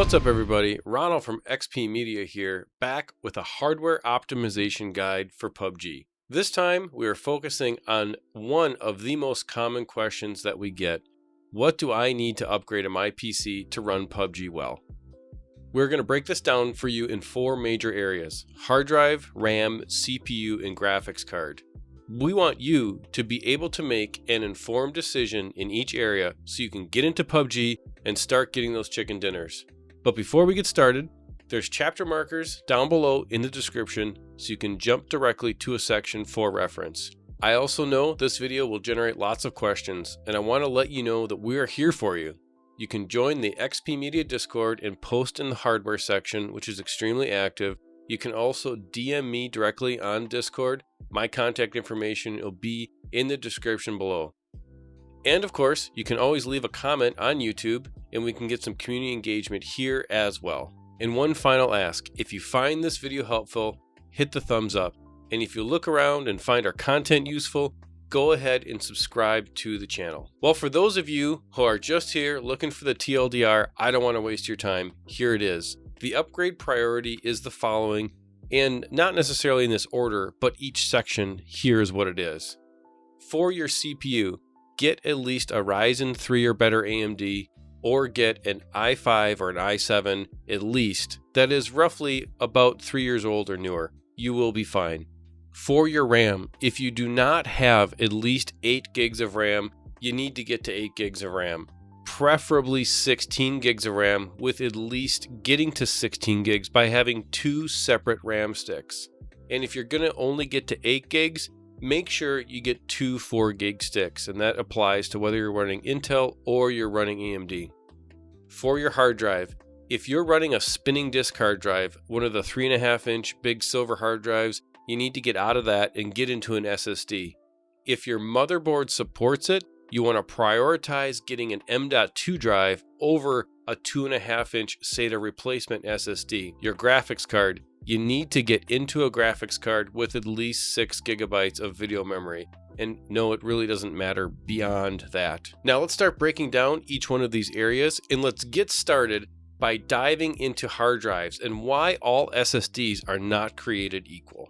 What's up everybody, Ronal from XP Media here, back with a hardware optimization guide for PubG. This time we are focusing on one of the most common questions that we get. What do I need to upgrade in my PC to run PubG well? We're going to break this down for you in 4 major areas: hard drive, RAM, CPU, and graphics card. We want you to be able to make an informed decision in each area so you can get into PubG and start getting those chicken dinners. But before we get started, there's chapter markers down below in the description so you can jump directly to a section for reference. I also know this video will generate lots of questions, and I want to let you know that we are here for you. You can join the XP Media Discord and post in the hardware section, which is extremely active. You can also DM me directly on Discord. My contact information will be in the description below. And of course, you can always leave a comment on YouTube and we can get some community engagement here as well. And one final ask, if you find this video helpful, hit the thumbs up. And if you look around and find our content useful, go ahead and subscribe to the channel. Well, for those of you who are just here looking for the TLDR, I don't want to waste your time. Here it is. The upgrade priority is the following, and not necessarily in this order, but each section here is what it is. For your CPU, get at least a Ryzen 3 or better AMD, or get an i5 or an i7 at least that is roughly about 3 years old or newer. You will be fine. For your RAM, if you do not have at least 8 gigs of RAM, you need to get to 8 gigs of RAM. Preferably 16 gigs of RAM, with at least getting to 16 gigs by having 2 separate RAM sticks. And if you're going to only get to 8 gigs, make sure you get 2 4 gig sticks, and that applies to whether you're running Intel or you're running AMD. For your hard drive, if you're running a spinning disk hard drive, one of the 3.5-inch big silver hard drives, you need to get out of that and get into an SSD. If your motherboard supports it, you want to prioritize getting an M.2 drive over a 2.5-inch SATA replacement SSD. Your graphics card, you need to get into a graphics card with at least 6 gigabytes of video memory. And no, it really doesn't matter beyond that. Now let's start breaking down each one of these areas, and let's get started by diving into hard drives and why all SSDs are not created equal.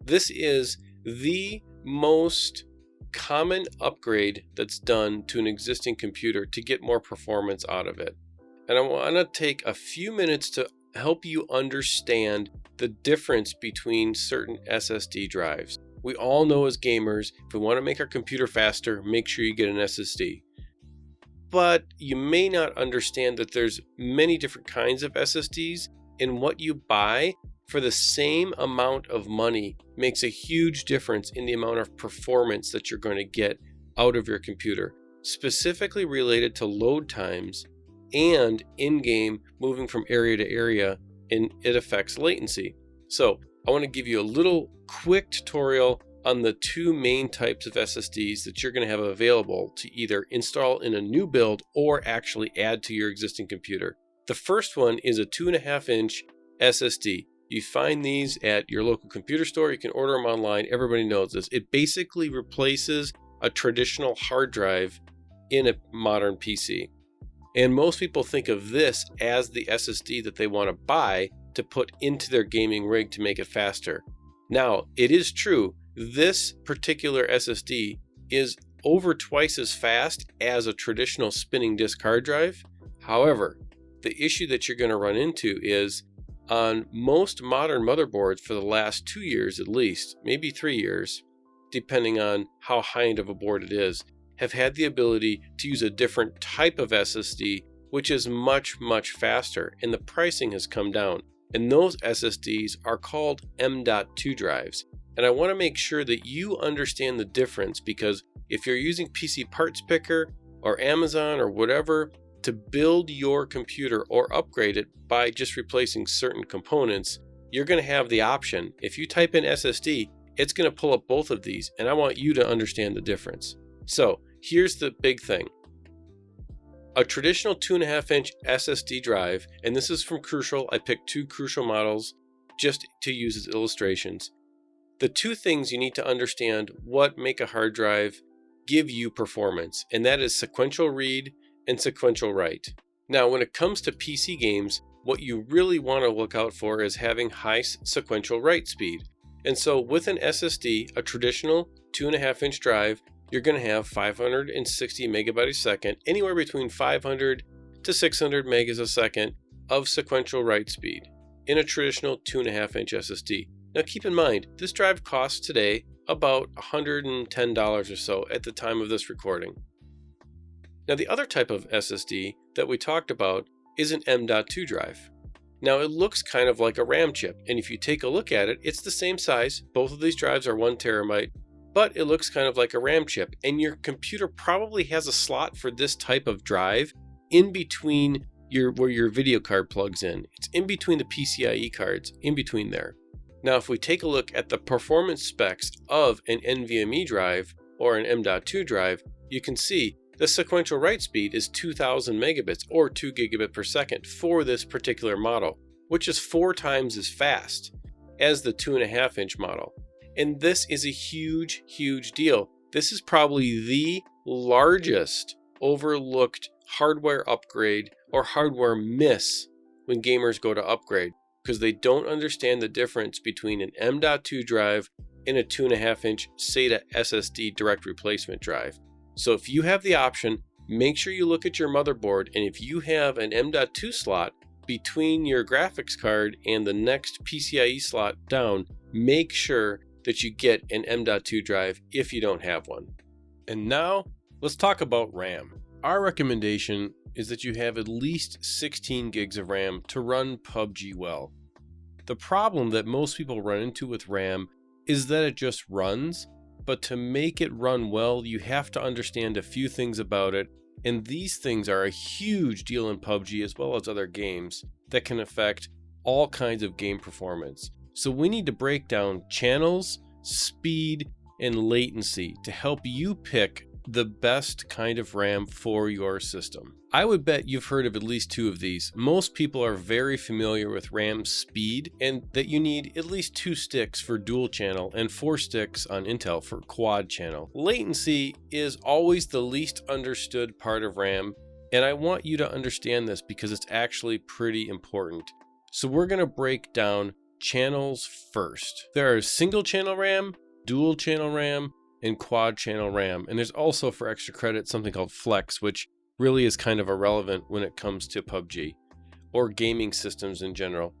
This is the most common upgrade that's done to an existing computer to get more performance out of it. And I want to take a few minutes to help you understand the difference between certain SSD drives. We all know as gamers, if we want to make our computer faster, make sure you get an SSD. But you may not understand that there's many different kinds of SSDs, and what you buy for the same amount of money makes a huge difference in the amount of performance that you're going to get out of your computer, specifically related to load times and in-game moving from area to area, and it affects latency. So I want to give you a little quick tutorial on the 2 main types of SSDs that you're going to have available to either install in a new build or actually add to your existing computer. The first one is a 2.5-inch SSD. You find these at your local computer store. You can order them online. Everybody knows this. It basically replaces a traditional hard drive in a modern PC. And most people think of this as the SSD that they want to buy to put into their gaming rig to make it faster. Now, it is true, this particular SSD is over twice as fast as a traditional spinning disk hard drive. However, the issue that you're going to run into is on most modern motherboards for the last 2 years at least, maybe 3 years, depending on how high-end of a board it is, have had the ability to use a different type of SSD, which is much, much faster, and the pricing has come down. And those SSDs are called M.2 drives. And I want to make sure that you understand the difference, because if you're using PC Parts Picker or Amazon or whatever to build your computer or upgrade it by just replacing certain components, you're going to have the option. If you type in SSD, it's going to pull up both of these, and I want you to understand the difference. So here's the big thing. A traditional 2.5-inch SSD drive, and this is from Crucial. I picked 2 Crucial models just to use as illustrations. The 2 things you need to understand what make a hard drive give you performance, and that is sequential read and sequential write. Now, when it comes to PC games, what you really want to look out for is having high sequential write speed. And so with an SSD, a traditional 2.5-inch drive, you're going to have 560 megabytes a second, anywhere between 500 to 600 megas a second of sequential write speed in a traditional 2.5-inch SSD. Now keep in mind, this drive costs today about $110 or so at the time of this recording. Now the other type of SSD that we talked about is an M.2 drive. Now it looks kind of like a RAM chip, and if you take a look at it, it's the same size. Both of these drives are 1 terabyte, but it looks kind of like a RAM chip, and your computer probably has a slot for this type of drive in between where your video card plugs in. It's in between the PCIe cards, in between there. Now if we take a look at the performance specs of an NVMe drive or an M.2 drive, you can see the sequential write speed is 2000 megabits or 2 gigabit per second for this particular model, which is 4 times as fast as the 2.5-inch model. And this is a huge, huge deal. This is probably the largest overlooked hardware upgrade or hardware miss when gamers go to upgrade, because they don't understand the difference between an M.2 drive and a 2.5-inch SATA SSD direct replacement drive. So if you have the option, make sure you look at your motherboard, and if you have an M.2 slot between your graphics card and the next PCIe slot down, make sure that you get an M.2 drive if you don't have one. And now let's talk about RAM. Our recommendation is that you have at least 16 gigs of RAM to run PubG well. The problem that most people run into with RAM is that it just runs, but to make it run well, you have to understand a few things about it, and these things are a huge deal in PubG as well as other games that can affect all kinds of game performance. So we need to break down channels, speed, and latency to help you pick the best kind of RAM for your system. I would bet you've heard of at least 2 of these. Most people are very familiar with RAM speed and that you need at least 2 sticks for dual channel and 4 sticks on Intel for quad channel. Latency is always the least understood part of RAM, and I want you to understand this because it's actually pretty important. So we're going to break down channels first. There are single channel RAM, dual channel RAM, and quad channel RAM. And there's also, for extra credit, something called Flex, which really is kind of irrelevant when it comes to PubG or gaming systems in general.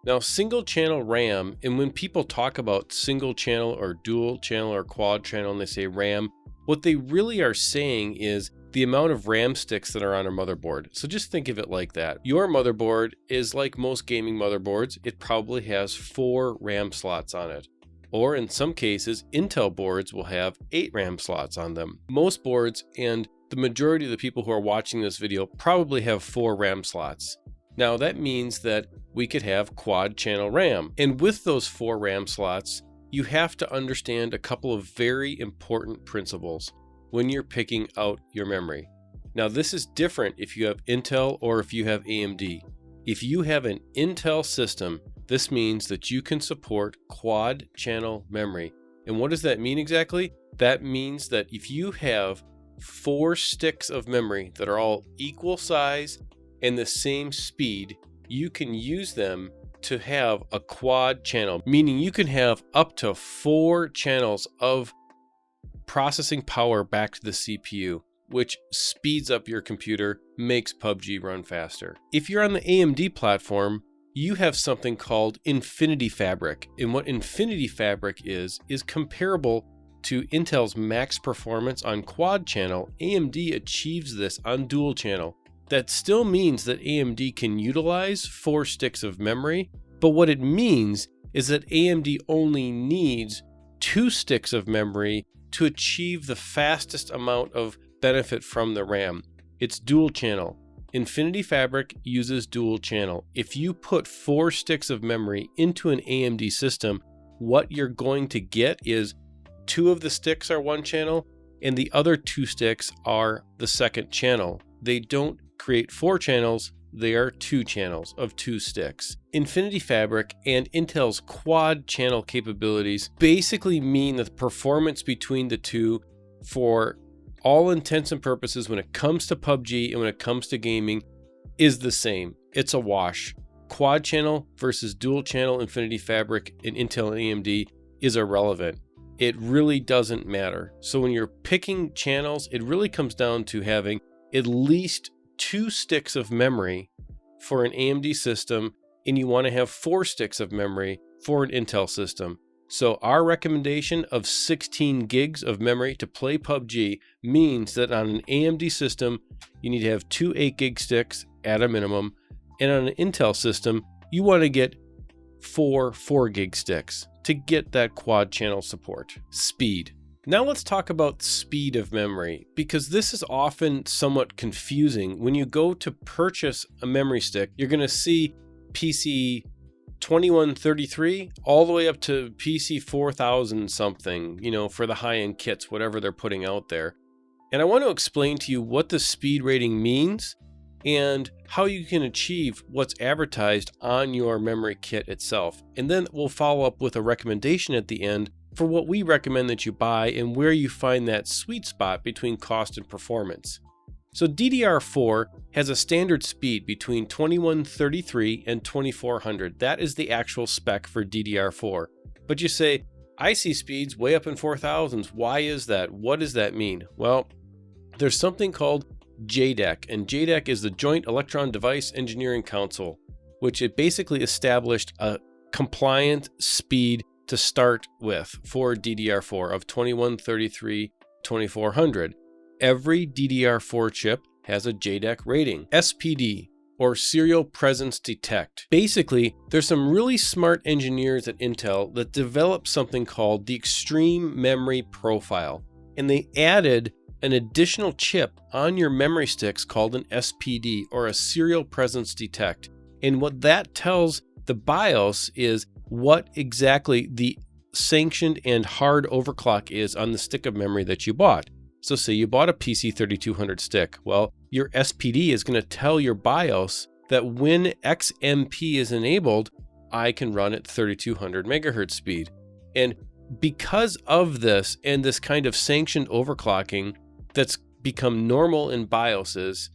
Now, single channel RAM, and when people talk about single channel or dual channel or quad channel and they say RAM, what they really are saying is the amount of RAM sticks that are on a motherboard. So just think of it like that. Your motherboard is like most gaming motherboards. It probably has 4 RAM slots on it. Or in some cases, Intel boards will have 8 RAM slots on them. Most boards, and the majority of the people who are watching this video, probably have 4 RAM slots. Now that means that we could have quad channel RAM. And with those 4 RAM slots, you have to understand a couple of very important principles when you're picking out your memory. Now this is different if you have Intel or if you have AMD. If you have an Intel system, this means that you can support quad channel memory. And what does that mean exactly? That means that if you have 4 sticks of memory that are all equal size and the same speed, you can use them to have a quad channel, meaning you can have up to 4 channels of processing power back to the CPU, which speeds up your computer, makes PubG run faster. If you're on the AMD platform, you have something called Infinity Fabric. And what Infinity Fabric is comparable to Intel's max performance on quad channel. AMD achieves this on dual channel. That still means that AMD can utilize 4 sticks of memory, but what it means is that AMD only needs 2 sticks of memory to achieve the fastest amount of benefit from the RAM. It's dual channel. Infinity Fabric uses dual channel. If you put 4 sticks of memory into an AMD system, what you're going to get is 2 of the sticks are 1 channel and the other 2 sticks are the second channel. They don't create 4 channels, they are 2 channels of 2 sticks. Infinity Fabric and Intel's quad channel capabilities basically mean that the performance between the two, for all intents and purposes when it comes to PubG and when it comes to gaming, is the same. it's a wash. Quad channel versus dual channel Infinity Fabric in Intel and AMD is irrelevant. It really doesn't matter. So when you're picking channels, it really comes down to having at least 2 sticks of memory for an AMD system, and you want to have 4 sticks of memory for an Intel system. So our recommendation of 16 gigs of memory to play PUBG means that on an AMD system, you need to have 2 8 gig sticks at a minimum. And on an Intel system, you want to get 4 4 gig sticks to get that quad channel support. Speed. Now let's talk about speed of memory, because this is often somewhat confusing. When you go to purchase a memory stick, you're going to see PC 2133 all the way up to PC 4000 something, for the high-end kits, whatever they're putting out there. And I want to explain to you what the speed rating means and how you can achieve what's advertised on your memory kit itself. And then we'll follow up with a recommendation at the end for what we recommend that you buy and where you find that sweet spot between cost and performance. So DDR4 has a standard speed between 2133 and 2400. That is the actual spec for DDR4. But you say, I see speeds way up in 4000s. Why is that? What does that mean? Well, there's something called JEDEC, and JEDEC is the Joint Electron Device Engineering Council, which it basically established a compliant speed to start with for DDR4 of 2133, 2400. Every DDR4 chip has a JEDEC rating. SPD, or Serial Presence Detect. Basically, there's some really smart engineers at Intel that developed something called the Extreme Memory Profile, and they added an additional chip on your memory sticks called an SPD, or a Serial Presence Detect. And what that tells the BIOS is what exactly the sanctioned and hard overclock is on the stick of memory that you bought. So say you bought a PC 3200 stick. Well, your SPD is going to tell your BIOS that when XMP is enabled, I can run at 3200 megahertz speed. And because of this and this kind of sanctioned overclocking that's become normal in BIOSes,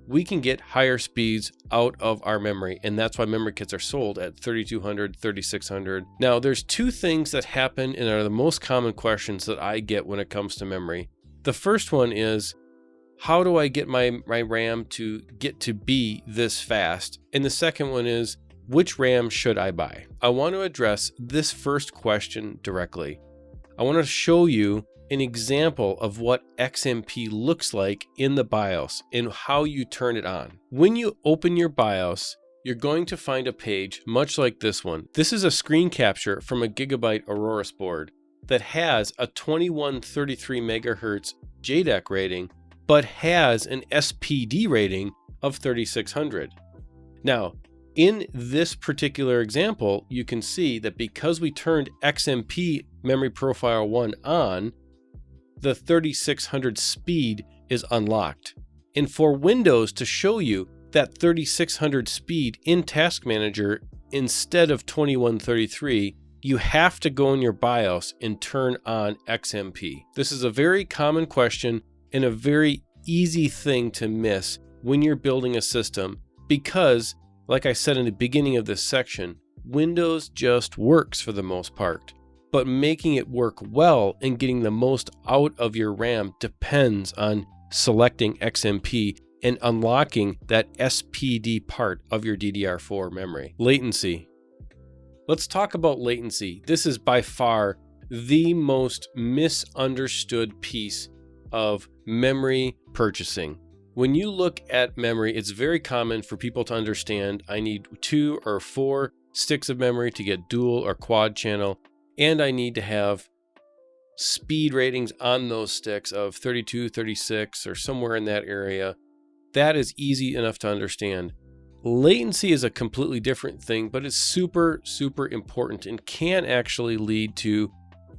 we can get higher speeds out of our memory, and that's why memory kits are sold at 3200, 3600. Now, there's 2 things that happen and are the most common questions that I get when it comes to memory. The first one is, how do I get my RAM to get to be this fast? And the second one is, which RAM should I buy? I want to address this first question directly. I want to show you an example of what XMP looks like in the BIOS and how you turn it on. When you open your BIOS, you're going to find a page much like this one. This is a screen capture from a Gigabyte Aorus board that has a 2133 megahertz JEDEC rating, but has an SPD rating of 3600. Now, in this particular example, you can see that because we turned XMP Memory Profile 1 on, the 3600 speed is unlocked. And for Windows to show you that 3600 speed in Task Manager instead of 2133, you have to go in your BIOS and turn on XMP. This is a very common question and a very easy thing to miss when you're building a system because, like I said in the beginning of this section, Windows just works for the most part. But making it work well and getting the most out of your RAM depends on selecting XMP and unlocking that SPD part of your DDR4 memory. Latency. Let's talk about latency. This is by far the most misunderstood piece of memory purchasing. When you look at memory, it's very common for people to understand I need 2 or 4 sticks of memory to get dual or quad channel, and I need to have speed ratings on those sticks of 32, 36, or somewhere in that area. That is easy enough to understand. Latency is a completely different thing, but it's super, super important and can actually lead to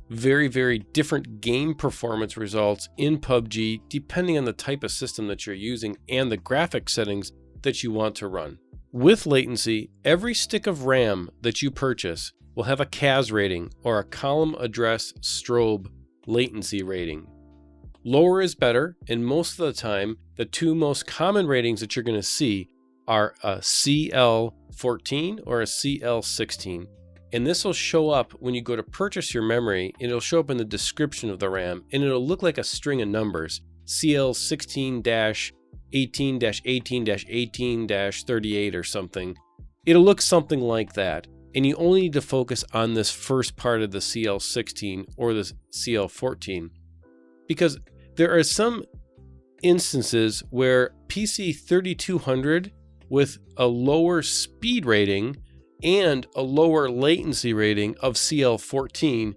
very, very different game performance results in PUBG, depending on the type of system that you're using and the graphic settings that you want to run. With latency, every stick of RAM that you purchase will have a CAS rating, or a column address strobe latency rating. Lower is better, and most of the time, the 2 most common ratings that you're going to see are a CL14 or a CL16. And this will show up when you go to purchase your memory, and it'll show up in the description of the RAM, and it'll look like a string of numbers, CL16-18-18-18-38 or something. It'll look something like that. And you only need to focus on this first part of the CL16 or the CL14, because there are some instances where PC 3200 with a lower speed rating and a lower latency rating of CL14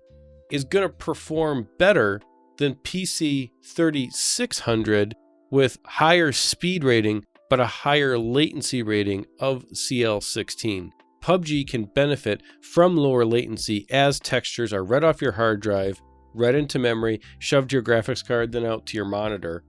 is going to perform better than PC 3600 with higher speed rating but a higher latency rating of CL16. PubG can benefit from lower latency as textures are read off your hard drive, read into memory, shoved to your graphics card, then out to your monitor.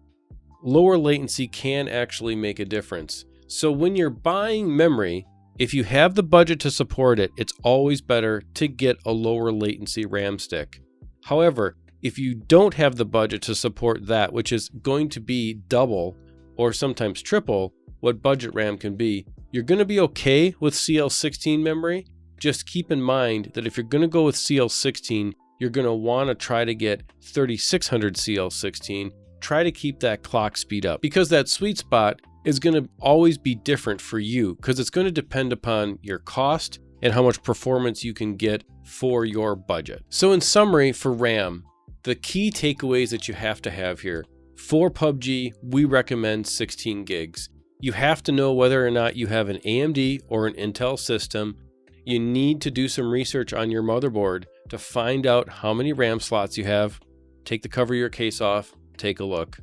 Lower latency can actually make a difference. So when you're buying memory, if you have the budget to support it, it's always better to get a lower latency RAM stick. However, if you don't have the budget to support that, which is going to be double or sometimes triple what budget RAM can be, you're going to be okay with CL16 memory. Just keep in mind that if you're going to go with CL16, you're going to want to try to get 3600 CL16. Try to keep that clock speed up, because that sweet spot is going to always be different for you, because it's going to depend upon your cost and how much performance you can get for your budget. So in summary, for RAM, the key takeaways that you have to have here: for PubG, we recommend 16 gigs. You have to know whether or not you have an AMD or an Intel system. You need to do some research on your motherboard to find out how many RAM slots you have. Take the cover of your case off, take a look.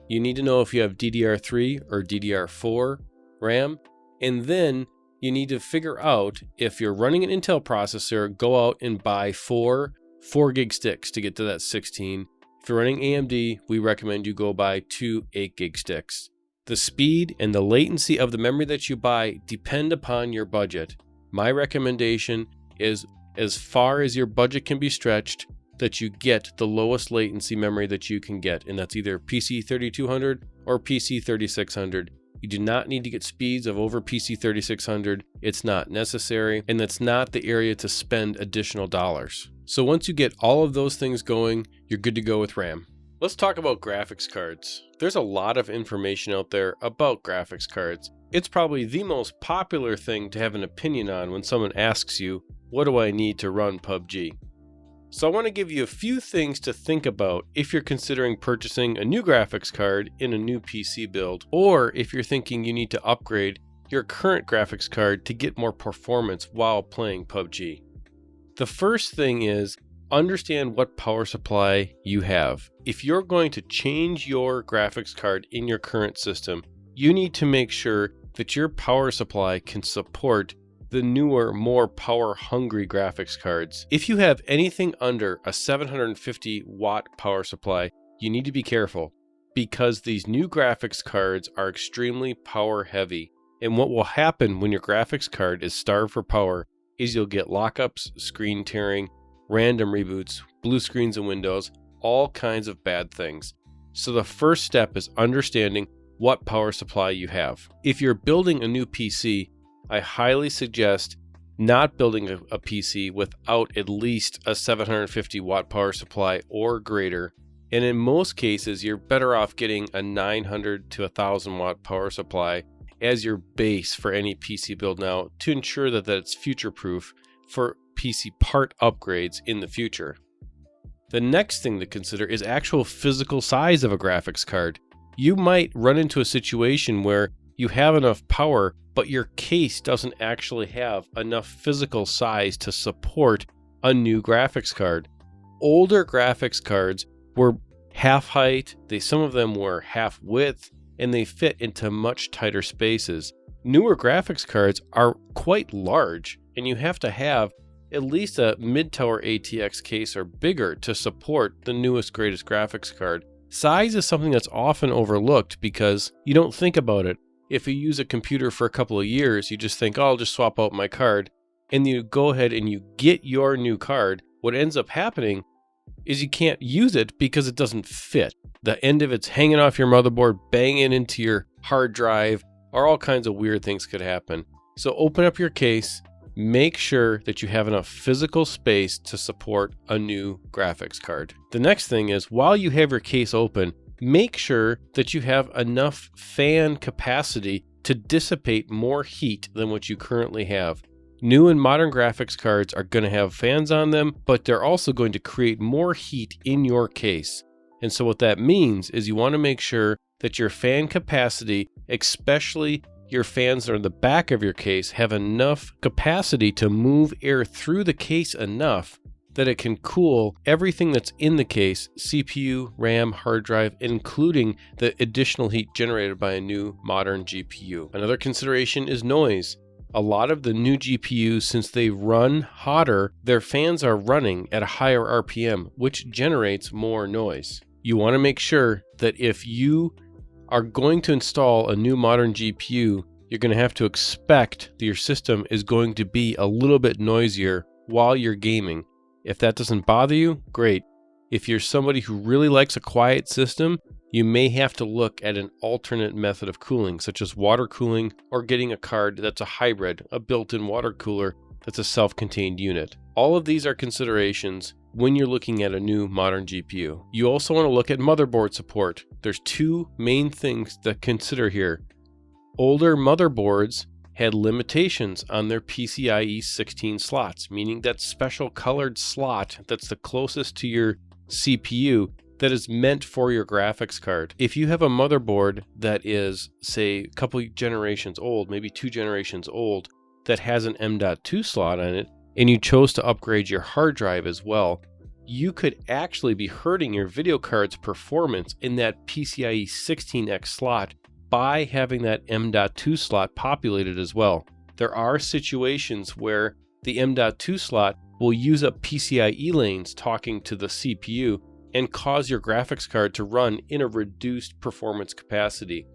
You need to know if you have DDR3 or DDR4 RAM. And then you need to figure out, if you're running an Intel processor, go out and buy 4 gig sticks to get to that 16. If you're running AMD, we recommend you go buy 2 8 gig sticks. The speed and the latency of the memory that you buy depend upon your budget. My recommendation is, as far as your budget can be stretched, that you get the lowest latency memory that you can get, and that's either PC 3200 or PC 3600. You do not need to get speeds of over PC 3600. It's not necessary, and that's not the area to spend additional dollars. So once you get all of those things going, you're good to go with RAM. Let's talk about graphics cards. There's a lot of information out there about graphics cards. It's probably the most popular thing to have an opinion on when someone asks you, what do I need to run PubG? So I want to give you a few things to think about if you're considering purchasing a new graphics card in a new PC build, or if you're thinking you need to upgrade your current graphics card to get more performance while playing PubG. The first thing is, understand what power supply you have. If you're going to change your graphics card in your current system, you need to make sure that your power supply can support the newer, more power-hungry graphics cards. If you have anything under a 750 watt power supply, you need to be careful, because these new graphics cards are extremely power heavy. And what will happen when your graphics card is starved for power is you'll get lockups, screen tearing, random reboots, blue screens in Windows, all kinds of bad things. So the first step is understanding what power supply you have. If you're building a new PC, I highly suggest not building a PC without at least a 750 watt power supply or greater. And in most cases, you're better off getting a 900 to 1000 watt power supply as your base for any PC build now, to ensure that it's future proof for PC part upgrades in the future. The next thing to consider is actual physical size of a graphics card. You might run into a situation where you have enough power, but your case doesn't actually have enough physical size to support a new graphics card. Older graphics cards were half height, some of them were half width, and they fit into much tighter spaces. Newer graphics cards are quite large, and you have to have at least a mid-tower ATX case or bigger to support the newest, greatest graphics card. Size is something that's often overlooked because you don't think about it. If you use a computer for a couple of years, you just think, oh, I'll just swap out my card. And you go ahead and you get your new card. What ends up happening is you can't use it because it doesn't fit. The end of it's hanging off your motherboard, banging into your hard drive, or all kinds of weird things could happen. So open up your case, make sure that you have enough physical space to support a new graphics card. The next thing is, while you have your case open, make sure that you have enough fan capacity to dissipate more heat than what you currently have. New and modern graphics cards are going to have fans on them, but they're also going to create more heat in your case. And so what that means is you want to make sure that your fan capacity, especially your fans that are in the back of your case, have enough capacity to move air through the case enough that it can cool everything that's in the case, CPU, RAM, hard drive, including the additional heat generated by a new modern GPU. Another consideration is noise. A lot of the new GPUs, since they run hotter, their fans are running at a higher RPM, which generates more noise. You want to make sure that if you are going to install a new modern GPU, you're going to have to expect that your system is going to be a little bit noisier while you're gaming. If that doesn't bother you, great. If you're somebody who really likes a quiet system, you may have to look at an alternate method of cooling, such as water cooling, or getting a card that's a hybrid, a built-in water cooler that's a self-contained unit. All of these are considerations when you're looking at a new modern GPU. You also want to look at motherboard support. There's two main things to consider here. Older motherboards had limitations on their PCIe 16 slots, meaning that special colored slot that's the closest to your CPU that is meant for your graphics card. If you have a motherboard that is, say, a couple generations old, maybe 2 generations old, that has an M.2 slot on it, and you chose to upgrade your hard drive as well, you could actually be hurting your video card's performance in that PCIe 16X slot by having that M.2 slot populated as well. There are situations where the M.2 slot will use up PCIe lanes talking to the CPU and cause your graphics card to run in a reduced performance capacity.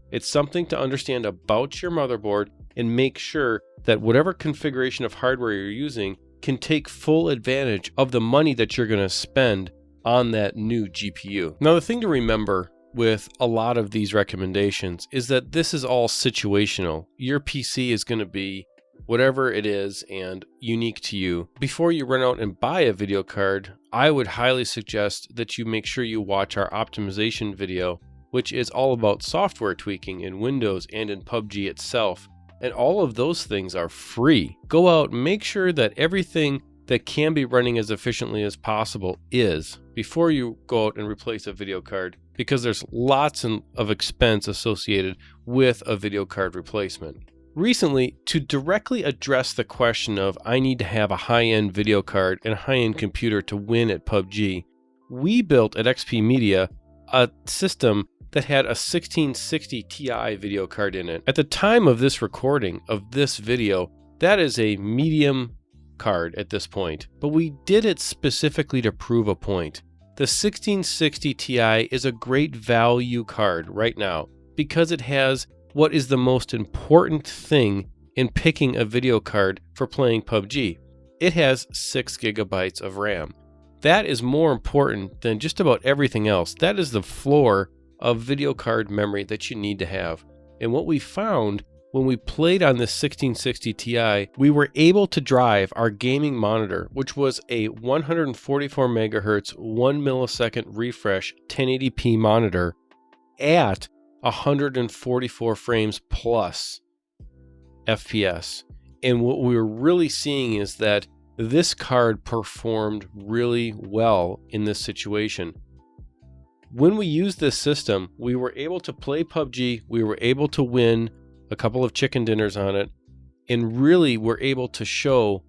It's something to understand about your motherboard and make sure that whatever configuration of hardware you're using can take full advantage of the money that you're going to spend on that new GPU. Now, the thing to remember with a lot of these recommendations is that this is all situational. Your PC is going to be whatever it is and unique to you. Before you run out and buy a video card, I would highly suggest that you make sure you watch our optimization video, which is all about software tweaking in Windows and in PubG itself. And all of those things are free. Go out and make sure that everything that can be running as efficiently as possible is before you go out and replace a video card, because there's lots of expense associated with a video card replacement. Recently, to directly address the question of I need to have a high-end video card and a high-end computer to win at PubG, we built at XP Media a system that had a 1660 Ti video card in it. At the time of this recording of this video, that is a medium card at this point, but we did it specifically to prove a point. The 1660 Ti is a great value card right now because it has what is the most important thing in picking a video card for playing PubG. It has 6 gigabytes of RAM. That is more important than just about everything else. That is the floor of video card memory that you need to have. And what we found when we played on this 1660 Ti, we were able to drive our gaming monitor, which was a 144 megahertz, 1 millisecond refresh 1080p monitor at 144 frames plus FPS. And what we were really seeing is that this card performed really well in this situation. When we used this system, we were able to play PubG, we were able to win a couple of chicken dinners on it, and really were able to show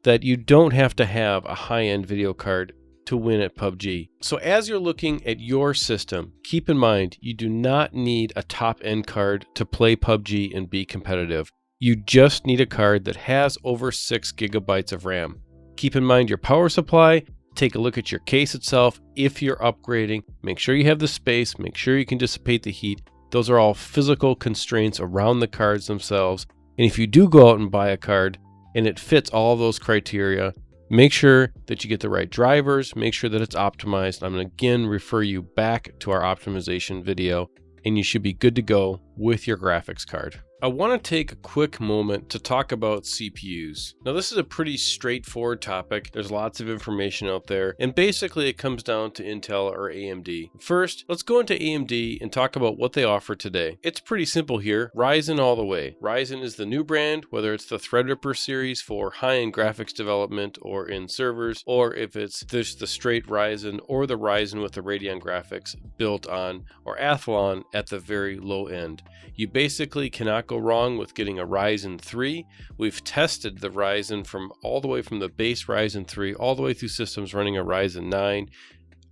that you don't have to have a high-end video card to win at PubG. So as you're looking at your system, keep in mind you do not need a top-end card to play PubG and be competitive. You just need a card that has over 6 gigabytes of RAM. Keep in mind your power supply. Take a look at your case itself. If you're upgrading, make sure you have the space, make sure you can dissipate the heat. Those are all physical constraints around the cards themselves. And if you do go out and buy a card and it fits all of those criteria, make sure that you get the right drivers, make sure that it's optimized. I'm going to again refer you back to our optimization video. and you should be good to go with your graphics card. I want to take a quick moment to talk about CPUs. Now, this is a pretty straightforward topic. There's lots of information out there, and basically it comes down to Intel or AMD. First, let's go into AMD and talk about what they offer today. It's pretty simple here. Ryzen all the way. Ryzen is the new brand, whether it's the Threadripper series for high-end graphics development or in servers, or if it's just the straight Ryzen or the Ryzen with the Radeon graphics built on, or Athlon at the very low end. You basically cannot go wrong with getting a Ryzen 3. We've tested the Ryzen from all the way from the base Ryzen 3 all the way through systems running a Ryzen 9.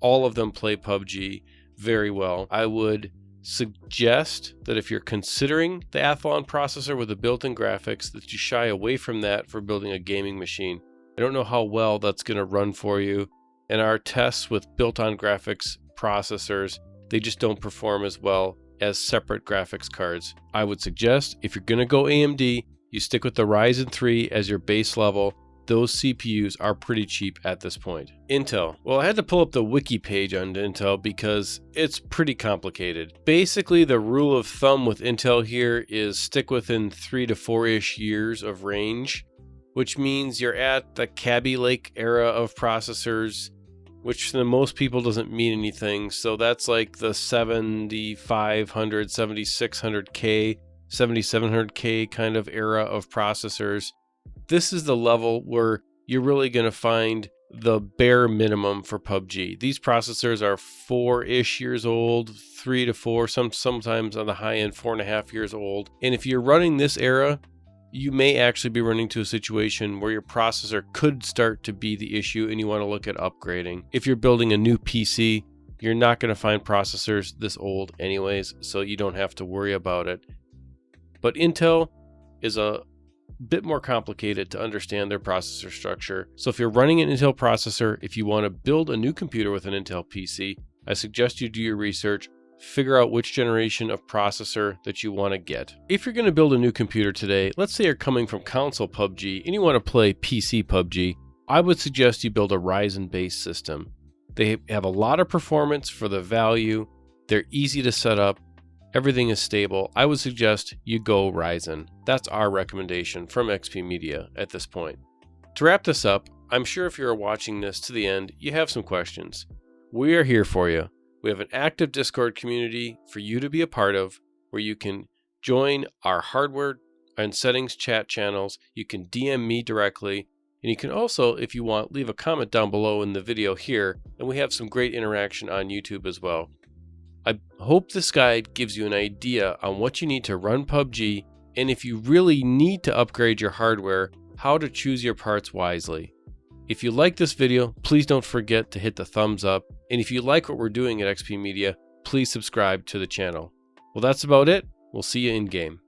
All of them play PUBG very well. I would suggest that if you're considering the Athlon processor with the built-in graphics, that you shy away from that for building a gaming machine. I don't know how well that's going to run for you. And our tests with built-on graphics processors, they just don't perform as well as separate graphics cards. I would suggest if you're going to go AMD, you stick with the Ryzen 3 as your base level. Those CPUs are pretty cheap at this point. Intel. Well, I had to pull up the wiki page on Intel because it's pretty complicated. Basically, the rule of thumb with Intel here is stick within 3 to 4-ish years of range, which means you're at the Kaby Lake era of processors, which to most people doesn't mean anything. So that's like the 7500, 7600K, 7700K kind of era of processors. This is the level where you're really going to find the bare minimum for PUBG. These processors are 4-ish years old, 3 to 4, sometimes on the high end 4.5 years old. And if you're running this era, you may actually be running to a situation where your processor could start to be the issue and you want to look at upgrading. If you're building a new PC, you're not going to find processors this old anyways, so you don't have to worry about it. But Intel is a bit more complicated to understand their processor structure. So if you're running an Intel processor, if you want to build a new computer with an Intel PC, I suggest you do your research. Figure out which generation of processor that you want to get. If you're going to build a new computer today, let's say you're coming from console PUBG and you want to play PC PUBG, I would suggest you build a Ryzen-based system. They have a lot of performance for the value. They're easy to set up. Everything is stable. I would suggest you go Ryzen. That's our recommendation from XP Media at this point. To wrap this up, I'm sure if you're watching this to the end, you have some questions. We are here for you. We have an active Discord community for you to be a part of, where you can join our hardware and settings chat channels. You can DM me directly, and you can also, if you want, leave a comment down below in the video here, and we have some great interaction on YouTube as well. I hope this guide gives you an idea on what you need to run PUBG, and if you really need to upgrade your hardware, how to choose your parts wisely. If you like this video, please don't forget to hit the thumbs up. And if you like what we're doing at XP Media, please subscribe to the channel. Well, that's about it. We'll see you in game.